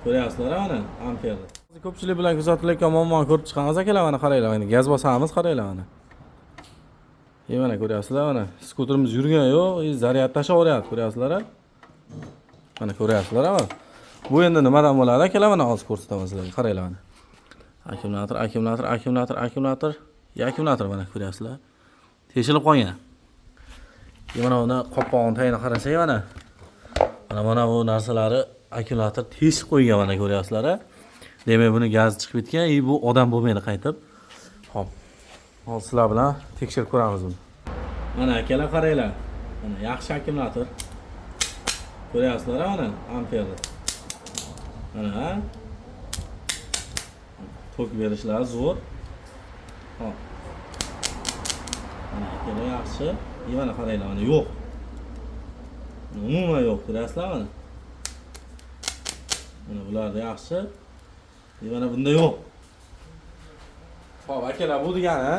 Ko'ryapsizlar mana amperni. Ko'pchilik bilan kuzatilayotgan muammoni ko'rib chiqamiz akalar, mana qaranglar, mana gaz bosamiz, qaranglar mana. Mana ko'ryapsizlar, mana skuterimiz yurgan yo'q, zaryad tashaveryapti, ko'ryapsizlar? Mana ko'ryapsizlar, mana. Bu endi nimadan bo'ladi akalar, mana hozir ko'rsataman sizlarga, qaranglar mana. Akkumulyator mana ko'ryapsizlar. Teshilib qolgan. Mana uni qopqog'ini tagini qarasak mana. Mana bu narsalari akkumulyator teshib qo'ygan mana ko'ryapsizlar. Demak buni gaz chiqib ketgan, bu odam bo'lmaydi qaytib. Xo'p. Hozir sizlar bilan tekshirib ko'ramiz buni. Mana akalar qaranglar. Mana yaxshi akkumulyator. Ko'ryapsizlar mana amperni. Mana tok berishlari zo'r. Hop. Mana akalar yaxshi. Mana qaranglar, mana yo'q. Umuman yo'q, ko'ryapsizlar mana. Mana bularda yaxshi. Mana bunda yo'q. Xo'p, akalar bu degani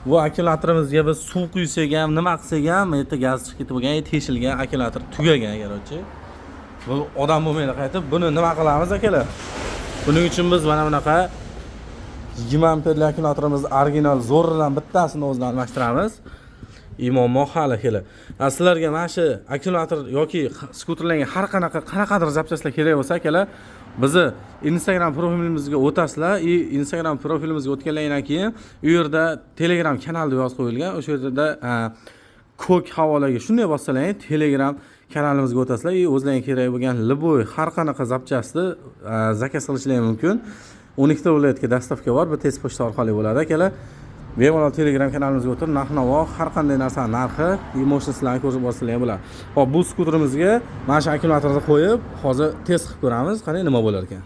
bu akkumulyatorimizni biz suv quysak ham, nima qilsak ham, yerda gaz chiqib ketib bo'lgan, teshilgan akkumulyator tugagan garochi. Bu odam bo'lmaydi qaytib. Buni nima qilamiz akalar? Buning uchun biz mana bunaqa 20 amperli akkumulyatorimizni original zo'rdan bittasini o'zidan almashtiramiz. Muammo hal akalar. Sizlarga mana shu akkumulyator yoki skuterlarga har qanaqadir zapchastlar kerak bo'lsa akalar, bizni Instagram profilimizga o'tasizlar. Instagram profilimizga o'tgandan keyin u yerda Telegram kanalda yozib qo'yilgan. O'sha yerda ko'k havolaga shunday bossalar, Telegram kanalimizga o'tasizlar. O'zlariga kerak bo'lgan liboy har qanaqa zapchastni zakaz qilishlari mumkin. 12 ta viloyatga dastavka bor, bu tez pochta orqali bo'ladi akalar. Bemalol Telegram kanalimizga o'tirib, narx-navo, har qanday narsa narxi, emotsiyalarini ko'rib olsanglar ham bo'ladi. Hop, bu skuterimizga mana shu akkumulyatorni qo'yib, hozir test qilib ko'ramiz, qani nima bo'lar ekan.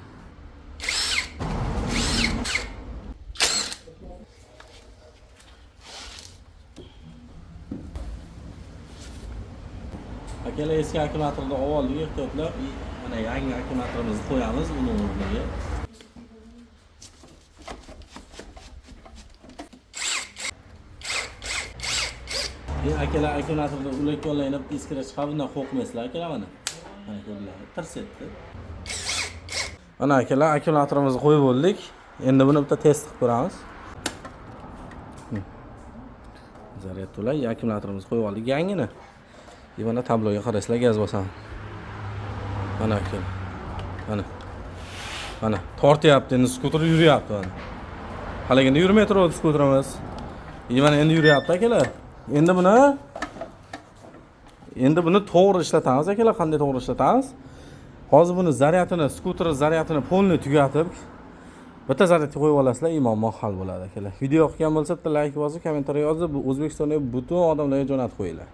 Akalar eski akkumulyatorni oldik, ehtiyotlab, mana yangi akkumulyatorimizni qo'yamiz uni o'rniga. Akalar akkumulyatorni ulakkonlanib iskira chiqib, bundan qo'rqmaysizlar akalar mana. Mana ko'rdinglar, tirsetdi. Mana akalar akkumulyatorimizni qo'yib bo'ldik. Endi buni bitta test qilib ko'ramiz. Zaryad to'lay, akkumulyatorimizni qo'yib oldik yangini. Mana tabloga qarasizlar, gaz bosaman. Mana akalar. Mana tortyapti, endi skuter yuryapti mana. Haliganda yurmay turibdi skuterimiz. Mana endi yuryapti akalar. Endi buni to'g'ri ishlatamiz akalar, qanday to'g'ri ishlatamiz? Hozir buni zaryadini, skuter zaryadini polni tugatib, bitta zaryadga qo'yib olasizlar, muammo hal bo'ladi akalar. Video yoqgan bo'lsa, bitta like bosib, kommentariy yozib, bu O'zbekistondagi butun odamlarga jo'natib qo'yinglar.